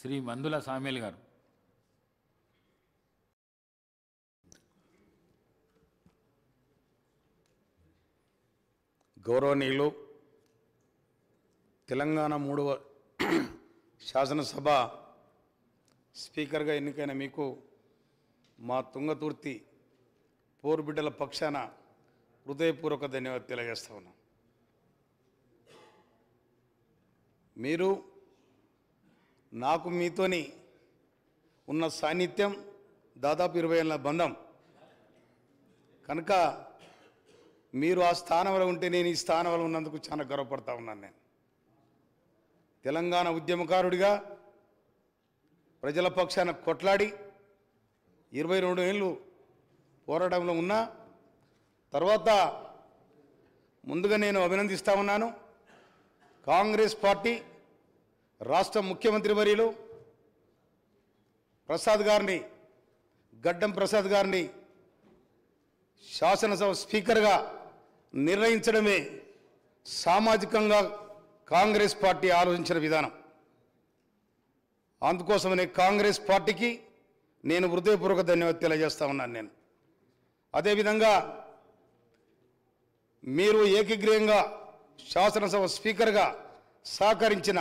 శ్రీ మందుల సామ్యుల్ గారు. గౌరవనీయులు తెలంగాణ 3వ శాసనసభ స్పీకర్గా ఎన్నికైన మీకు మా తుంగతుర్తి పోరుబిడ్డల పక్షాన హృదయపూర్వక ధన్యవాదాలు తెలియజేస్తా ఉన్నాం. మీరు నాకు మీతోని ఉన్న సాన్నిధ్యం దాదాపు 20 ఏళ్ళ బంధం కనుక మీరు ఆ స్థానంలో ఉంటే నేను ఈ స్థానంలో ఉన్నందుకు చాలా గర్వపడతా ఉన్నాను. నేను తెలంగాణ ఉద్యమకారుడిగా ప్రజల పక్షాన కొట్లాడి 22 ఏళ్ళు పోరాటంలో ఉన్నా. తర్వాత ముందుగా నేను అభినందిస్తా ఉన్నాను కాంగ్రెస్ పార్టీ రాష్ట్ర ముఖ్యమంత్రి వర్యులు ప్రసాద్ గారిని, గడ్డం ప్రసాద్ గారిని శాసనసభ స్పీకర్గా నిర్ణయించడమే సామాజికంగా కాంగ్రెస్ పార్టీ ఆలోచించిన విధానం. అందుకోసమనే కాంగ్రెస్ పార్టీకి నేను హృదయపూర్వక ధన్యవాదాలు తెలియజేస్తా ఉన్నాను. నేను అదేవిధంగా మీరు ఏకగ్రీవంగా శాసనసభ స్పీకర్గా సహకరించిన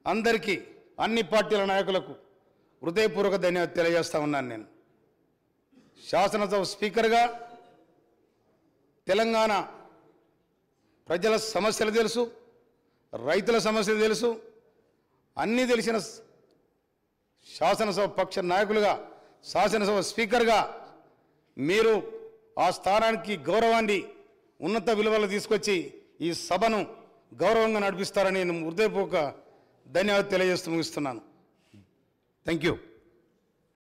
అందరికీ, అన్ని పార్టీల నాయకులకు హృదయపూర్వక ధన్యవాదాలు తెలియజేస్తా ఉన్నాను. నేను శాసనసభ స్పీకర్గా తెలంగాణ ప్రజల సమస్యలు తెలుసు, రైతుల సమస్యలు తెలుసు, అన్నీ తెలిసిన శాసనసభ పక్ష నాయకులుగా, శాసనసభ స్పీకర్గా మీరు ఆ స్థానానికి గౌరవాన్ని, ఉన్నత విలువలు తీసుకొచ్చి ఈ సభను గౌరవంగా నడిపిస్తారని నేను హృదయపూర్వక ధన్యవాదాలు తెలియజేస్తూ ముగిస్తున్నాను. Thank you.